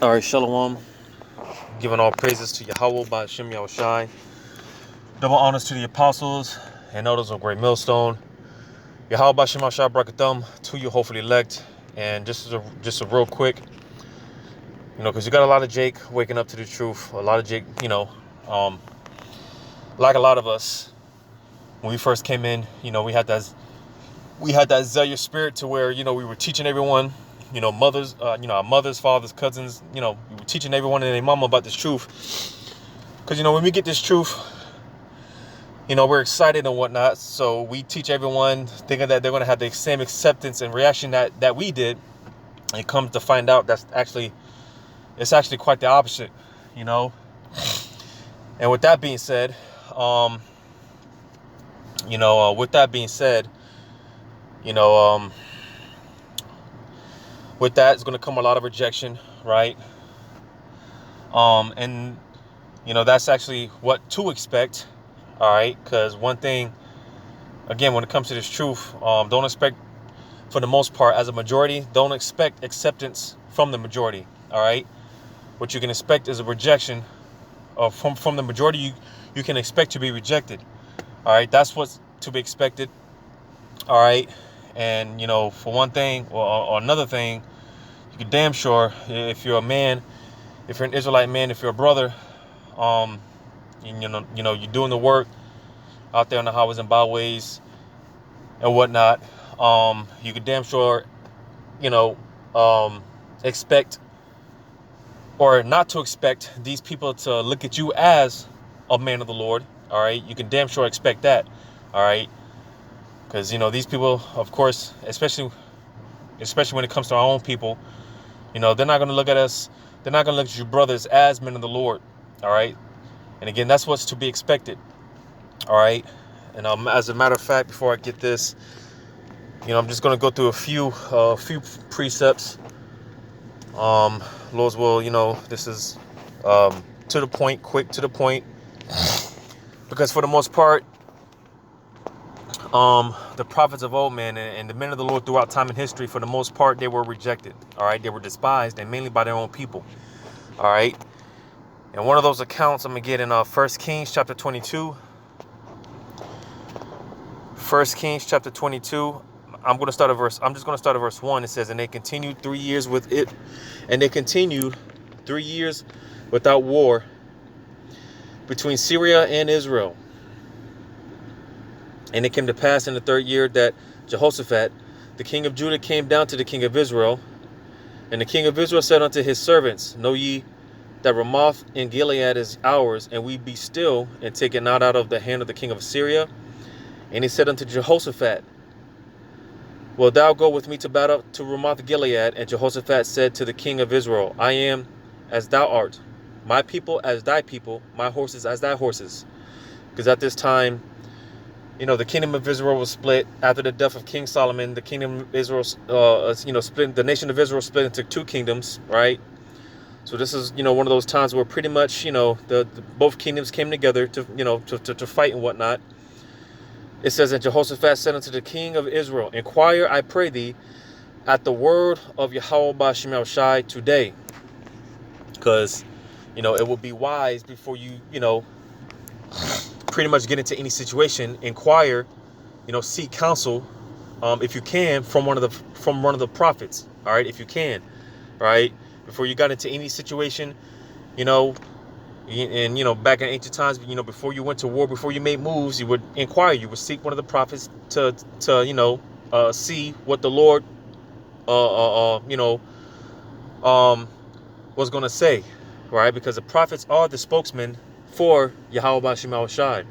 All right, Shalom. Giving all praises to Yahweh by Shem Yahushai. Double honors to the apostles and elders of Great Millstone. Yahweh by Shem Yahushai Brakathum to you, hopefully elect. And just a real quick, because you got a lot of Jake waking up to the truth. A lot of Jake, um, like a lot of us, when we first came in, we had that zealous spirit to where we were teaching everyone, mothers, our mothers, fathers, cousins, we were teaching everyone and their mama about this truth. Because, when we get this truth, we're excited and whatnot. So we teach everyone thinking that they're going to have the same acceptance and reaction that we did. And it comes to find out it's actually quite the opposite. And with that being said, with that being said, you know, with that is going to come a lot of rejection, right? And that's actually what to expect. All right, because one thing, again, when it comes to this truth, don't expect, for the most part, as a majority, don't expect acceptance from the majority. All right, what you can expect is a rejection from the majority. You can expect to be rejected. All right, that's what's to be expected. All right, and for one thing or another thing, you can damn sure, if you're a man, if you're an Israelite man, if you're a brother, you're doing the work out there on the highways and byways and whatnot, you could damn sure, expect, or not to expect, these people to look at you as a man of the Lord. All right, you can damn sure expect that. All right, because these people, of course, especially when it comes to our own people, they're not going to look at us. They're not going to look at you brothers as men of the Lord. All right, and again, that's what's to be expected. All right, and as a matter of fact, before I get this, I'm just going to go through a few precepts. Lord's will, this is to the point, quick to the point, because for the most part, the prophets of old, man, and the men of the Lord throughout time and history, for the most part, they were rejected. All right, they were despised, and mainly by their own people. All right, and one of those accounts I'm gonna get in 1 Kings chapter 22. 1 Kings chapter 22. I'm just going to start at verse 1. It says, and they continued 3 years with it, and they continued 3 years without war between Syria and Israel. And it came to pass in the 3rd year that Jehoshaphat, the king of Judah, came down to the king of Israel. And the king of Israel said unto his servants, know ye that Ramoth in Gilead is ours, and we be still, and take it not out of the hand of the king of Syria? And he said unto Jehoshaphat, will thou go with me to battle to Ramoth Gilead? And Jehoshaphat said to the king of Israel, I am as thou art, my people as thy people, my horses as thy horses. Because at this time, the kingdom of Israel was split. After the death of King Solomon, the kingdom of Israel, split. The nation of Israel split into 2 kingdoms, right? So this is, one of those times where pretty much, the both kingdoms came together to fight and whatnot. It says, and Jehoshaphat said unto the king of Israel, inquire, I pray thee, at the word of Yahweh Ba'Shem Yahushai today. Because, it will be wise before you, pretty much get into any situation. Inquire, seek counsel, if you can, from one of the prophets. All right, if you can, right, before you got into any situation, and back in ancient times, before you went to war, before you made moves, you would inquire. You would seek one of the prophets to see what the Lord was going to say, right? Because the prophets are the spokesman for Yahweh Ba'Shem Yahushai.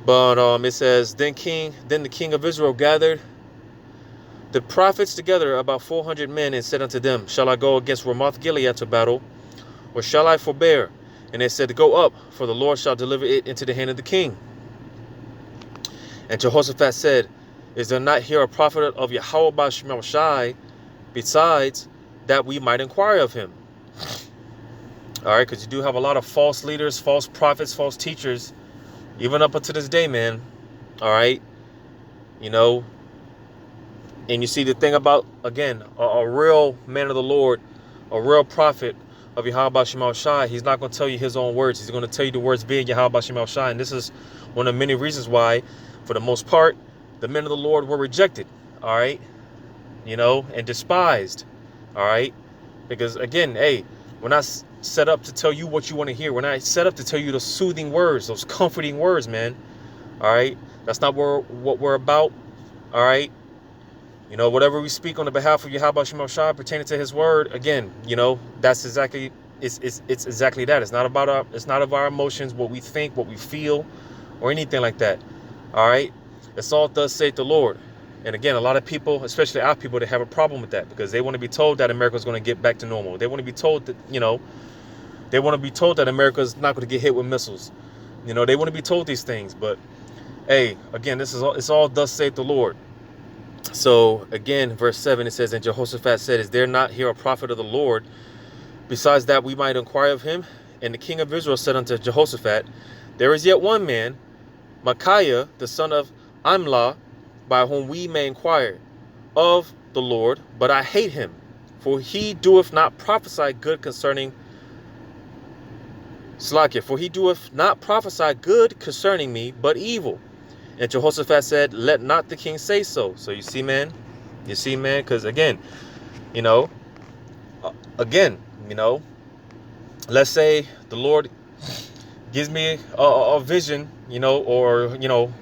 But it says, then the king of Israel gathered the prophets together, about 400 men, and said unto them, shall I go against Ramoth Gilead to battle, or shall I forbear? And they said, go up, for the Lord shall deliver it into the hand of the king. And Jehoshaphat said, is there not here a prophet of Yahweh Ba'Shem Yahushai, besides that we might inquire of him? All right, because you do have a lot of false leaders, false prophets, false teachers, even up until this day, man. All right, and you see the thing about, again, a real man of the Lord, a real prophet of Yahweh Shema Shai, he's not going to tell you his own words. He's going to tell you the words via Yahweh Shema Shai. And this is one of many reasons why, for the most part, the men of the Lord were rejected, all right, and despised, all right, because again, hey, we're not set up to tell you what you want to hear. We're not set up to tell you the soothing words, those comforting words, man, all right. That's not what we're about, all right. Whatever we speak on the behalf of Yahweh Shema Shai pertaining to his word, again, that's exactly, it's exactly that. It's not of our emotions, what we think, what we feel, or anything like that. All right. It's all thus saith the Lord. And again, a lot of people, especially our people, they have a problem with that because they want to be told that America is going to get back to normal. They want to be told that, they want to be told that America is not going to get hit with missiles. They want to be told these things. But hey, again, it's all thus saith the Lord. So again, verse 7, it says, and Jehoshaphat said, is there not here a prophet of the Lord? Besides that, we might inquire of him. And the king of Israel said unto Jehoshaphat, there is yet one man, Micaiah, the son of Imlah, by whom we may inquire of the Lord, but I hate him, for he doeth not prophesy good concerning Slakia, for he doeth not prophesy good concerning me, but evil. And Jehoshaphat said, let not the king say so. So you see, man, because again, let's say the Lord gives me a vision, or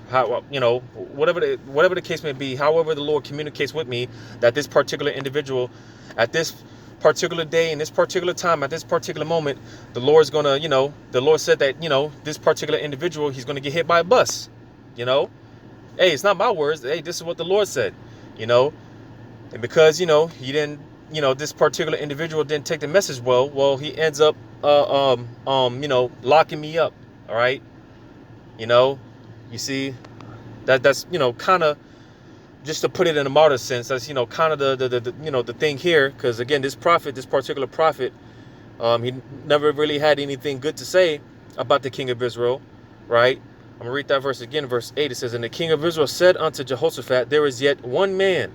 how, whatever the case may be, however the Lord communicates with me that this particular individual at this particular day, in this particular time, at this particular moment, the Lord's gonna, the Lord said that, this particular individual, he's gonna get hit by a bus, Hey, it's not my words. Hey, this is what the Lord said, and because, he didn't, this particular individual didn't take the message well, he ends up, locking me up. All right. You see, that's, kind of, just to put it in a modern sense, that's, kind of the thing here. Because again, this particular prophet, he never really had anything good to say about the king of Israel. Right. I'm going to read that verse again. Verse 8, it says, and the king of Israel said unto Jehoshaphat, there is yet one man,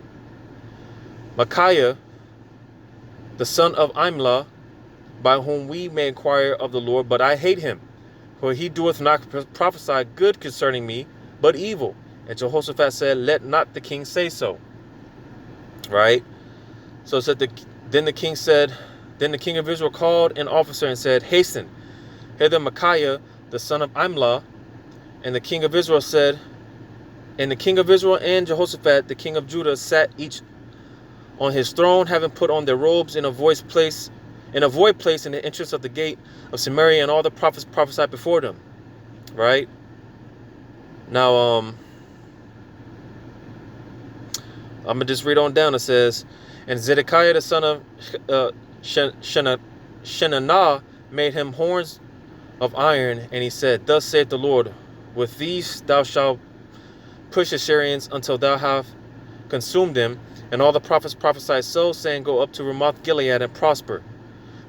Micaiah, the son of Imlah, by whom we may inquire of the Lord, but I hate him, for he doeth not prophesy good concerning me, but evil. And Jehoshaphat said, let not the king say so. Right? So it said, then the king of Israel called an officer and said, hasten hither Micaiah, the son of Imlah. And the king of Israel said, and the king of Israel and Jehoshaphat, the king of Judah, sat each on his throne, having put on their robes in a void place in the entrance of the gate of Samaria, and all the prophets prophesied before them. Right? Now, I'm gonna just read on down. It says, and Zedekiah the son of Shenanah made him horns of iron, and he said, thus saith the Lord, with these thou shalt push the Syrians until thou have consumed them. And all the prophets prophesied so, saying, go up to Ramoth Gilead and prosper,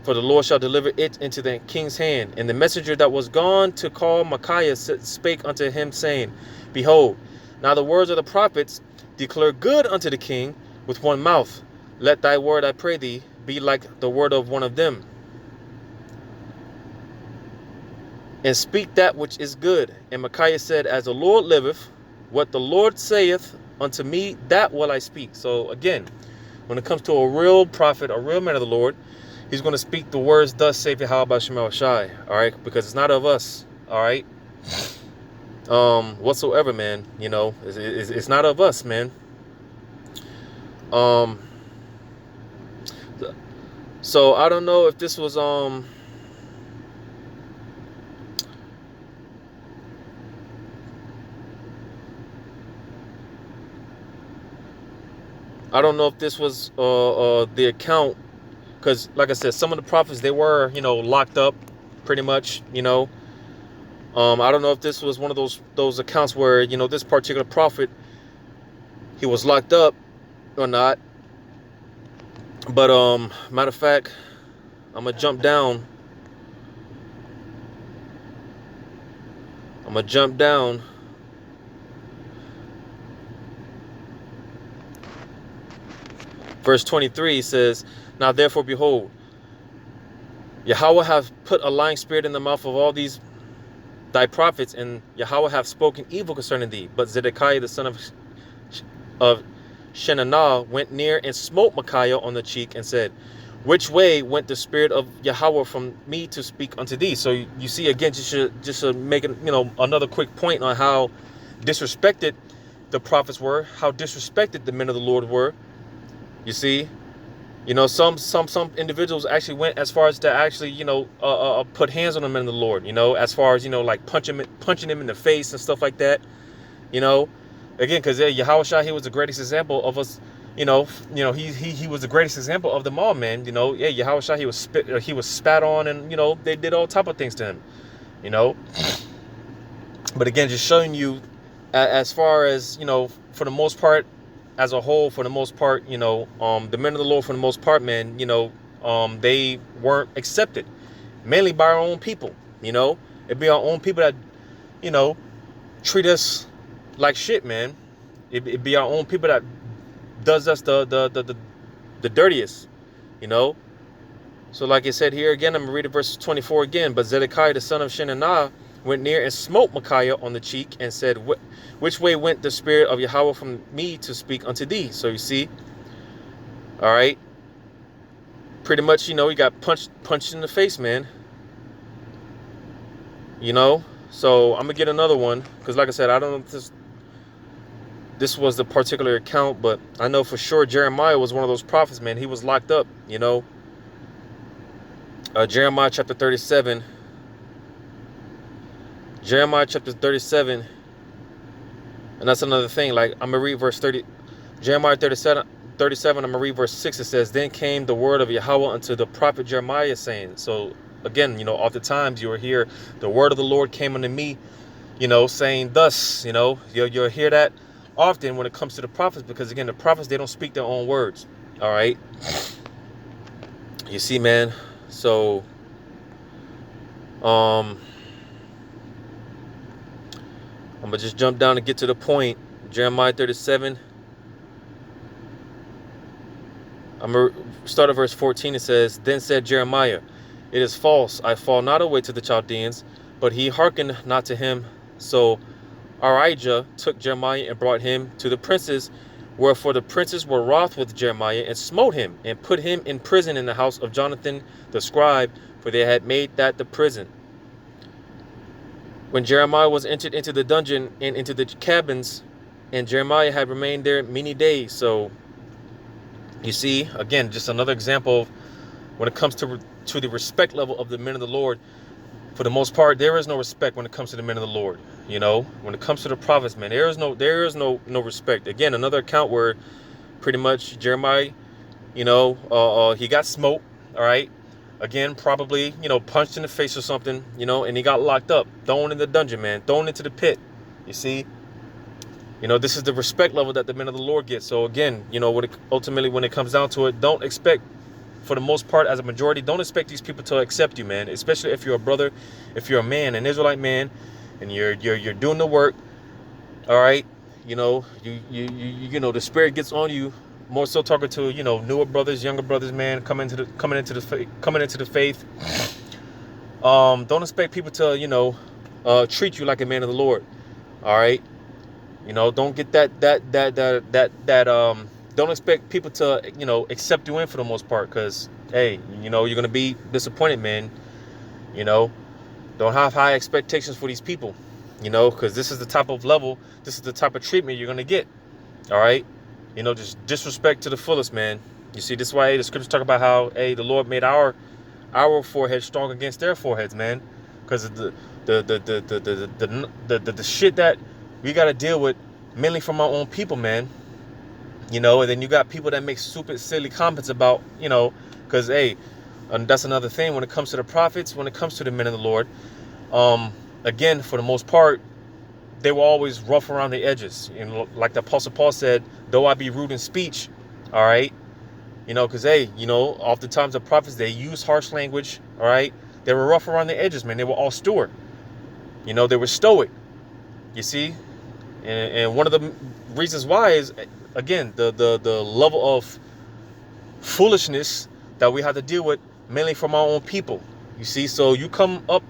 for the Lord shall deliver it into the king's hand. And the messenger that was gone to call Micaiah spake unto him, saying, behold, now the words of the prophets declare good unto the king with one mouth. Let thy word, I pray thee, be like the word of one of them, and speak that which is good. And Micaiah said, as the Lord liveth, what the Lord saith unto me, that will I speak. So again, when it comes to a real prophet, a real man of the Lord, he's going to speak the words, thus saith Yahweh Shema Shai. All right, because it's not of us. All right, whatsoever, man. It's not of us, man. So I don't know if this was I don't know if this was the account, because like I said, some of the prophets, they were, locked up pretty much, I don't know if this was one of those accounts where, this particular prophet, he was locked up or not. But matter of fact, I'm gonna jump down. Verse 23 says, now therefore, behold, Yahweh have put a lying spirit in the mouth of all these thy prophets, and Yahweh have spoken evil concerning thee. But Zedekiah the son of Shenanah went near and smote Micaiah on the cheek and said, which way went the spirit of Yahweh from me to speak unto thee? So you see again, just to make it, another quick point on how disrespected the prophets were, how disrespected the men of the Lord were. You see, some individuals actually went as far as to actually, put hands on the men of the Lord. As far as like punching him in the face and stuff like that. Again, because Yahweh Shai, he was the greatest example of us. He was the greatest example of them all, man. Yahweh Shai, he was spat on, and they did all type of things to him. But again, just showing you, as far as for the most part, as a whole, for the most part, the men of the Lord, for the most part, man, they weren't accepted, mainly by our own people. It'd be our own people that treat us like shit, man. It'd be our own people that does us the dirtiest. So like it said here again, I'm gonna read it verse 24 again. But Zedekiah the son of Shenanah went near and smote Micaiah on the cheek and said, which way went the spirit of Yahweh from me to speak unto thee? So you see, all right, pretty much, he got punched in the face, man. So I'm gonna get another one, because like I said, I don't know if this was the particular account, but I know for sure Jeremiah was one of those prophets, man. He was locked up, Jeremiah chapter 37. Jeremiah chapter 37. And that's another thing. Like, I'm going to read verse 30. Jeremiah 37, I'm going to read verse 6. It says, then came the word of Yahweh unto the prophet Jeremiah, saying. So, again, oftentimes you will hear the word of the Lord came unto me, saying thus. You'll hear that often when it comes to the prophets, because, again, the prophets, they don't speak their own words. All right? You see, man? So, I'm going to just jump down and get to the point. Jeremiah 37. I'm going to start at verse 14. It says, then said Jeremiah, it is false. I fall not away to the Chaldeans, but he hearkened not to him. So Arijah took Jeremiah and brought him to the princes, wherefore the princes were wroth with Jeremiah and smote him and put him in prison in the house of Jonathan the scribe, for they had made that the prison. When Jeremiah was entered into the dungeon and into the cabins, and Jeremiah had remained there many days. So you see, again, just another example of when it comes to the respect level of the men of the Lord. For the most part, there is no respect when it comes to the men of the Lord. When it comes to the prophets, man, there is no respect. Again, another account where pretty much Jeremiah, he got smoked. All right. Again, probably, punched in the face or something, and he got locked up, thrown in the dungeon, man, thrown into the pit. You see, this is the respect level that the men of the Lord get. So again, ultimately, when it comes down to it, don't expect, for the most part, as a majority, don't expect these people to accept you, man. Especially if you're a brother, if you're a man, an Israelite man, and you're doing the work. All right, the spirit gets on you. More so talking to newer brothers, younger brothers, man, coming into the faith. Don't expect people to treat you like a man of the Lord. All right, don't get that don't expect people to accept you in for the most part, because hey, you're gonna be disappointed, man. Don't have high expectations for these people, because this is the type of level, this is the type of treatment you're gonna get. All right. Just disrespect to the fullest, man. You see, this is why the scriptures talk about how, hey, the Lord made our forehead strong against their foreheads, man. Because of the shit that we got to deal with, mainly from our own people, man. And then you got people that make stupid, silly comments about, because, hey, and that's another thing when it comes to the prophets, when it comes to the men of the Lord. Again, for the most part, they were always rough around the edges. Like the Apostle Paul said, though I be rude in speech, all right? Because, hey, oftentimes the prophets, they use harsh language, all right? They were rough around the edges, man. They were all steward. They were stoic, you see? And one of the reasons why is, again, the level of foolishness that we have to deal with, mainly from our own people. You see, so you come up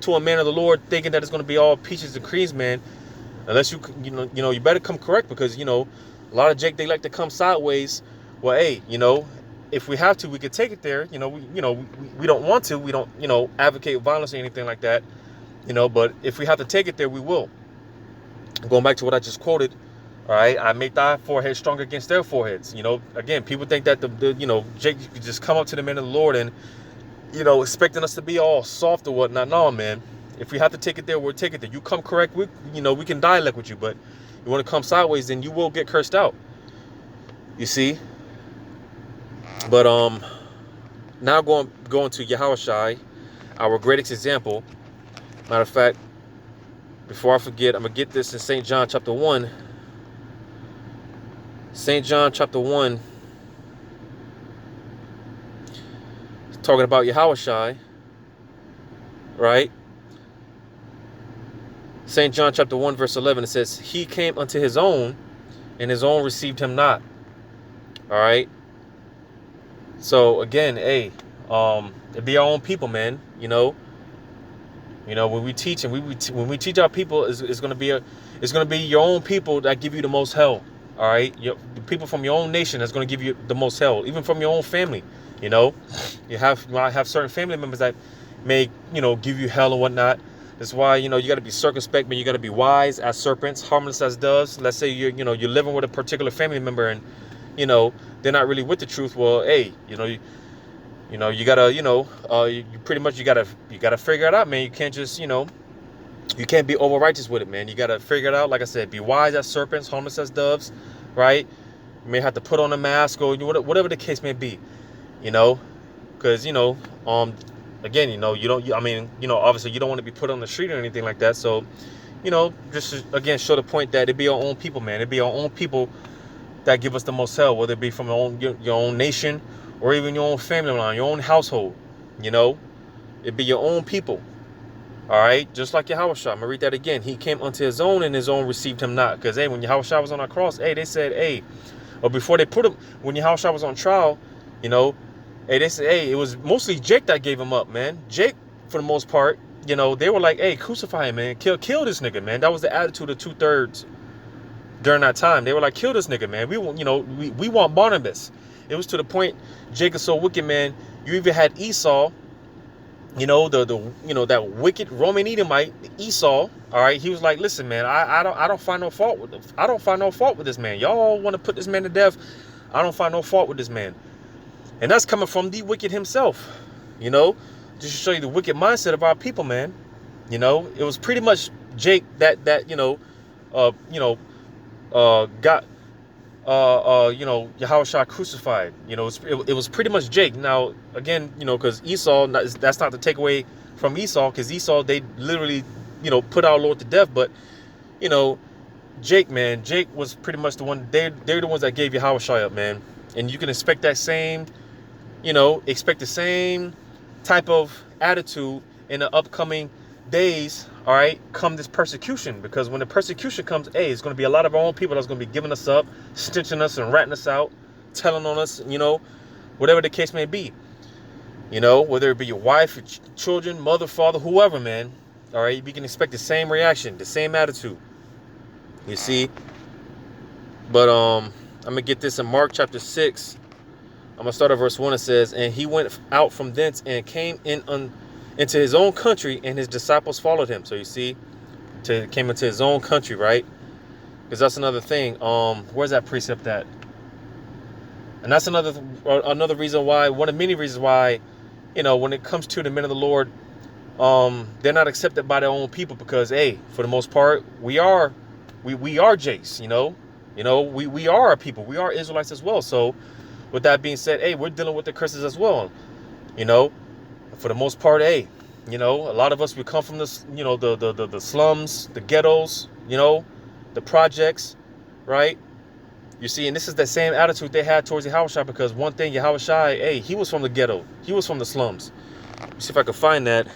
to a man of the Lord thinking that it's going to be all peaches and creams, man. Unless you better come correct, because a lot of Jake, they like to come sideways. Well, hey, if we have to, we could take it there. We don't want to. We don't advocate violence or anything like that. But if we have to take it there, we will. Going back to what I just quoted. All right, I make thy forehead stronger against their foreheads. Again, people think that Jake could just come up to the men of the Lord and expecting us to be all soft or whatnot. No, man. If we have to take it there, we'll take it there. You come correct, we can dialect with you, but you want to come sideways, then you will get cursed out. You see? But now going to Yahushai, our greatest example. Matter of fact, before I forget, I'm gonna get this in St. John chapter 1. St. John chapter 1, talking about Yahushai, right? St. John chapter 1 verse 11, it says, he came unto his own, and his own received him not. All right. So again, hey, it be our own people, man. When we teach and when we teach our people, it's gonna be your own people that give you the most hell. All right, the people from your own nation that's gonna give you the most hell, even from your own family. You might have certain family members that may give you hell and whatnot. That's why you got to be circumspect, but you got to be wise as serpents, harmless as doves. Let's say you're living with a particular family member and they're not really with the truth. Well, hey, you gotta you pretty much you gotta figure it out, man. You can't just you can't be over righteous with it, man. You gotta figure it out. Like I said, be wise as serpents, harmless as doves, right? You may have to put on a mask or whatever the case may be, because again, obviously you don't want to be put on the street or anything like that. So, just to, again, show the point that it be our own people, man. It be our own people that give us the most hell, whether it be from your own nation or even your own family line, your own household. It be your own people. All right, just like Yahushua. I'm gonna read that again. He came unto his own, and his own received him not. Because hey, when Yahushua was on our cross, hey, they said, hey, or before they put him, when Yahushua was on trial, hey, they said, hey, it was mostly Jake that gave him up, man. Jake, for the most part, they were like, hey, crucify him, man. Kill this nigga, man. That was the attitude of 2/3 during that time. They were like, kill this nigga, man. We want, we want Barnabas. It was to the point, Jake is so wicked, man. You even had Esau, that wicked Roman Edomite, Esau. All right, he was like, listen, man, I don't find no fault with I don't find no fault with this man. Y'all want to put this man to death. I don't find no fault with this man. And that's coming from the wicked himself, just to show you the wicked mindset of our people, man. It was pretty much Jake that got Yahushua crucified. It was pretty much Jake. Now again, because Esau, that's not to take away from Esau, because Esau, they literally put our Lord to death. But Jake, man, Jake was pretty much the one. They're the ones that gave Yahushua up, man. And you can expect that same. Expect the same type of attitude in the upcoming days, all right, come this persecution. Because when the persecution comes, hey, it's going to be a lot of our own people that's going to be giving us up, stitching us and ratting us out, telling on us, whatever the case may be. Whether it be your wife, your children, mother, father, whoever, man, all right, you can expect the same reaction, the same attitude. You see? But I'm going to get this in Mark chapter 6. I'm going to start at verse 1. It says, and he went out from thence and came into his own country, and his disciples followed him. So you see, came into his own country, right? Because that's another thing. Where's that precept at? And that's another reason why, one of many reasons why, when it comes to the men of the Lord, they're not accepted by their own people, because, hey, for the most part, we are Jace, we are a people. We are Israelites as well. So with that being said, hey, we're dealing with the curses as well. For the most part, hey, a lot of us, we come from this, the slums, the ghettos, the projects, right? You see, and this is the same attitude they had towards Yahushua, because one thing, Yahushua, hey, he was from the ghetto. He was from the slums. Let me see if I can find that.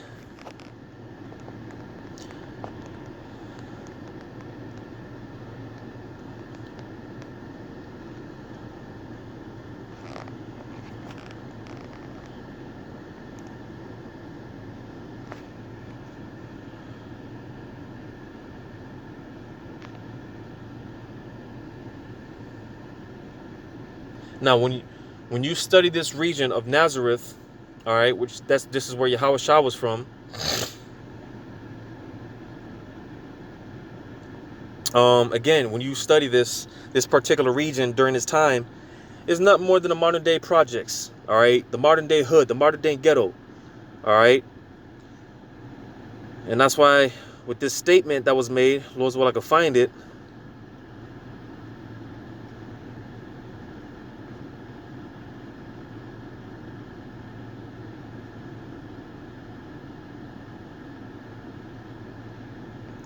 Now, when you study this region of Nazareth, all right, this is where Yahushua was from. Again, when you study this particular region during this time, it's not more than the modern day projects, all right, the modern day hood, the modern day ghetto, all right. And that's why with this statement that was made, Lord's will I could find it.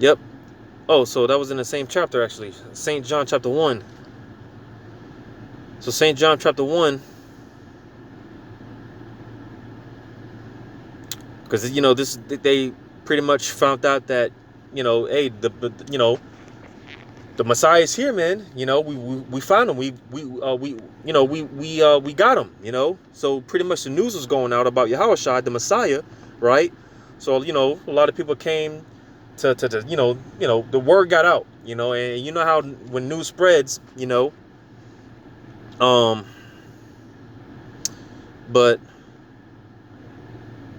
Yep. Oh, so that was in the same chapter, actually. St. John chapter 1. So St. John chapter 1, because, you know, they pretty much found out that, you know, hey, the Messiah is here, man. You know, we found him. We got him, you know. So pretty much the news was going out about Yahushua, the Messiah, right? So, you know, a lot of people came to you know, the word got out, you know, and you know how when news spreads, you know, but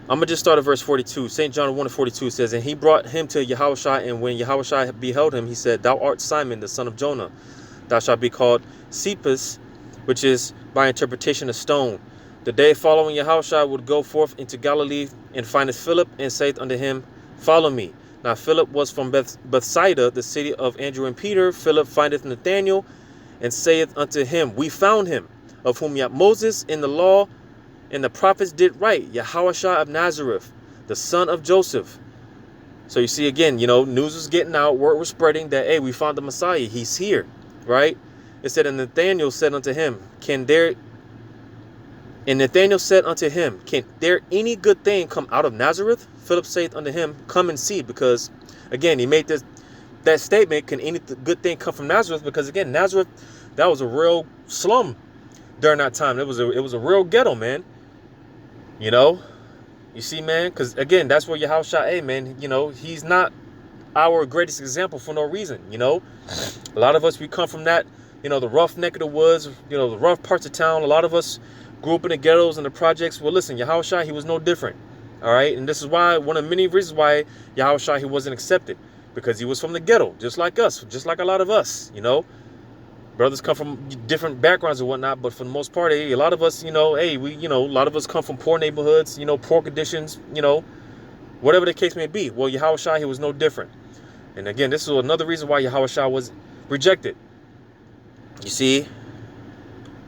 I'm gonna just start at verse 42. St. John 1:42 says, and he brought him to Yahushua, and when Yahushua beheld him, he said, thou art Simon, the son of Jonah. Thou shalt be called Cephas, which is by interpretation a stone. The day following, Yahushua would go forth into Galilee, and findeth Philip, and saith unto him, follow me. Now Philip was from Bethsaida, the city of Andrew and Peter. Philip findeth Nathanael, and saith unto him, we found him, of whom Moses in the law and the prophets did write, Yahushua of Nazareth, the son of Joseph. So you see, again, you know, news was getting out, word was spreading that, hey, we found the Messiah, he's here, right? It said, and Nathanael said unto him, can there any good thing come out of Nazareth? Philip saith unto him, come and see, because, again, he made that statement, can any good thing come from Nazareth? Because, again, Nazareth, that was a real slum during that time. It was a real ghetto, man. You know, you see, man, because, again, that's where Yahushua, hey, man, you know, he's not our greatest example for no reason, you know. A lot of us, we come from that, you know, the rough neck of the woods, you know, the rough parts of town. A lot of us grew up in the ghettos and the projects. Well, listen, Yahushua, he was no different, all right? And this is why, one of many reasons why Yahushua, he wasn't accepted, because he was from the ghetto, just like us, just like a lot of us, you know. Brothers come from different backgrounds and whatnot, but for the most part, a lot of us, you know, hey, a lot of us come from poor neighborhoods, you know, poor conditions, you know, whatever the case may be. Well, Yahushua, he was no different. And again, this is another reason why Yahushua was rejected. You see,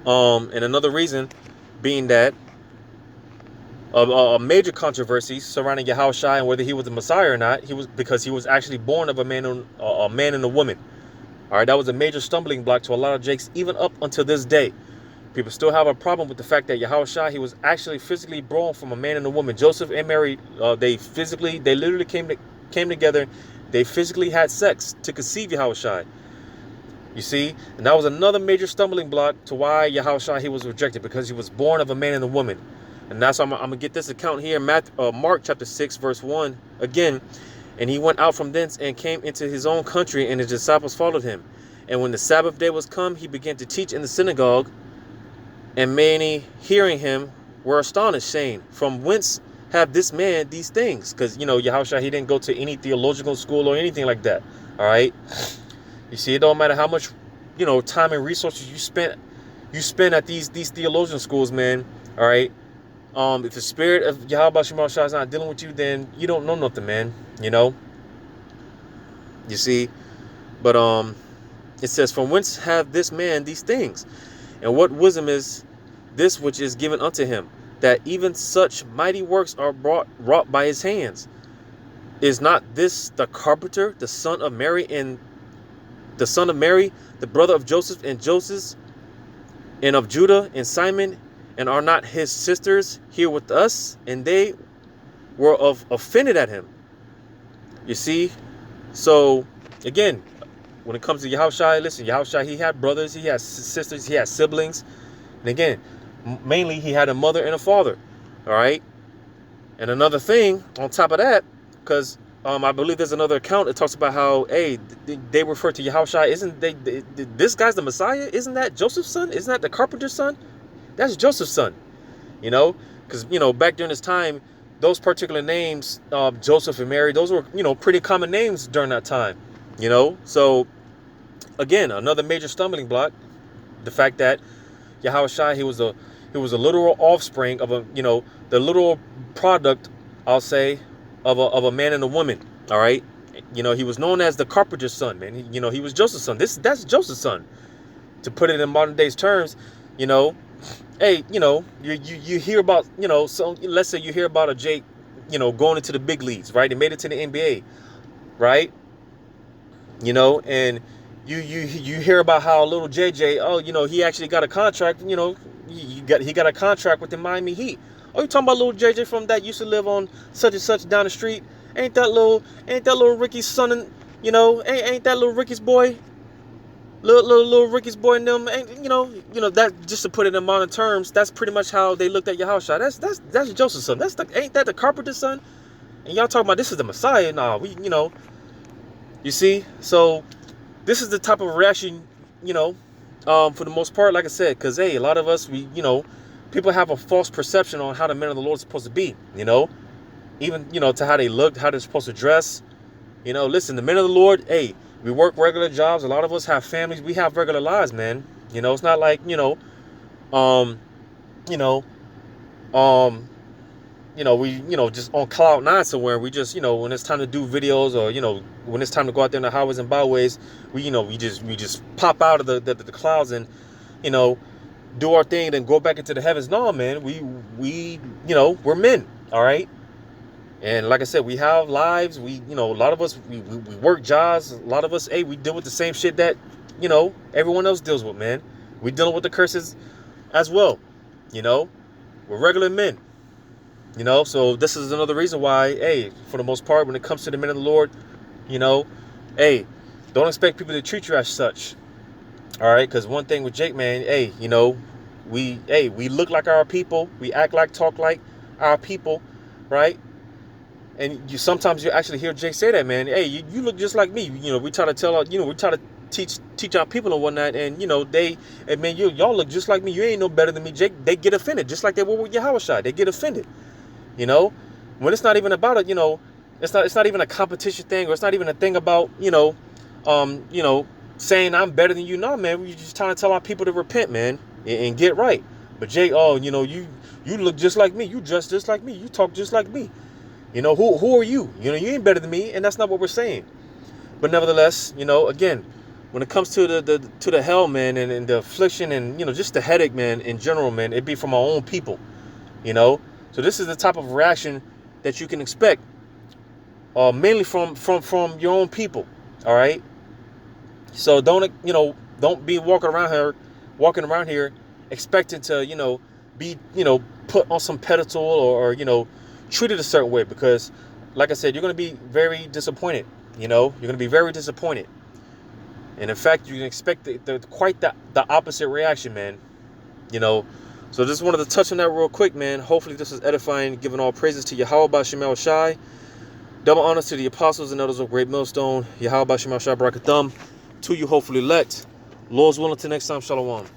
and another reason being that a major controversy surrounding Yahushua and whether he was the Messiah or not, because he was actually born of a man and a woman. All right, that was a major stumbling block to a lot of Jakes, even up until this day. People still have a problem with the fact that Yahushua, he was actually physically born from a man and a woman. Joseph and Mary, they literally came together. They physically had sex to conceive Yahushua. You see, and that was another major stumbling block to why Yahushua, he was rejected, because he was born of a man and a woman. And that's why I'm gonna get this account here, Mark chapter 6, verse 1 again. And he went out from thence and came into his own country, and his disciples followed him. And when the Sabbath day was come, he began to teach in the synagogue. And many hearing him were astonished, saying, from whence have this man these things? Because, you know, Yahushua, he didn't go to any theological school or anything like that. All right. You see, it don't matter how much, you know, time and resources you spend at these theologian schools, man. All right. If the spirit of Yahweh Shema Shah is not dealing with you, then you don't know nothing, man. You know. You see, but it says, from whence have this man these things? And what wisdom is this which is given unto him, that even such mighty works are wrought by his hands? Is not this the carpenter, the son of Mary, the brother of Joseph and Joseph, and of Judah and Simon? And are not his sisters here with us? And they were offended at him. You see? So, again, when it comes to Yahushua, listen, Yahushua, he had brothers, he had sisters, he had siblings. And again, mainly he had a mother and a father. All right? And another thing, on top of that, because I believe there's another account that talks about how, hey, they refer to Yahushua. Isn't this guy's the Messiah? Isn't that Joseph's son? Isn't that the carpenter's son? That's Joseph's son. You know, because back during this time, those particular names, Joseph and Mary, those were pretty common names during that time. So again, another major stumbling block, the fact that Yahushua, he was a literal offspring of the literal product, I'll say, of a man and a woman. All right, he was known as the carpenter's son, man. He was Joseph's son. That's Joseph's son. To put it in modern days terms, hey, you hear about, so let's say you hear about a Jake, going into the big leagues, right? They made it to the NBA, right? And you hear about how little JJ, oh, he actually got a contract, he got a contract with the Miami Heat. Oh, you talking about little JJ from that used to live on such and such down the street? Ain't that little Ricky's son, and ain't that little Ricky's boy? Little Ricky's boy and them, ain't that, just to put it in modern terms, that's pretty much how they looked at Yahushua. That's Joseph's son. Ain't that the carpenter's son? And y'all talking about this is the Messiah? Nah, you see. So this is the type of reaction, for the most part, like I said, because hey, a lot of us, people have a false perception on how the men of the Lord is supposed to be, even to how they look, how they're supposed to dress. Listen, the men of the Lord, hey, we work regular jobs. A lot of us have families. We have regular lives, man. It's not like we just on cloud nine somewhere. We just when it's time to do videos, or when it's time to go out there in the highways and byways, we just pop out of the clouds and do our thing, then go back into the heavens. No, man, we're men, all right. And like I said, we have lives. A lot of us, we work jobs. A lot of us, hey, we deal with the same shit that, everyone else deals with, man. We dealing with the curses as well. We're regular men. So this is another reason why, hey, for the most part, when it comes to the men of the Lord, hey, don't expect people to treat you as such. All right, because one thing with Jake, man, hey, we look like our people. We act like, talk like our people, right? And sometimes you actually hear Jake say that, man. Hey, you look just like me. We try to tell, we try to teach our people and whatnot, and man, y'all look just like me. You ain't no better than me, Jake. They get offended, just like they were with Yahushua. They get offended, when it's not even about it. It's not even a competition thing, or it's not even a thing about saying I'm better than you. No, man, we're just trying to tell our people to repent, man, and get right. But Jake, oh, you look just like me. You dress just like me. You talk just like me. Who are you? You ain't better than me, and that's not what we're saying. But nevertheless, again, when it comes to the hell, man, and the affliction, and just the headache, man, in general, man, it be from our own people. So this is the type of reaction that you can expect, mainly from your own people. All right. So don't be walking around here expecting to be put on some pedestal or treated a certain way, because like I said, you're going to be very disappointed. You're going to be very disappointed, and in fact, you can expect quite the opposite reaction, man. So just wanted to touch on that real quick, man. Hopefully this is edifying, giving all praises to Yahweh B'Shem Shai. Double honors to the apostles and elders of Great Millstone. Yahweh B'Shem Shai Barakathum. To you hopefully elect. Lord's willing, till next time, shalom.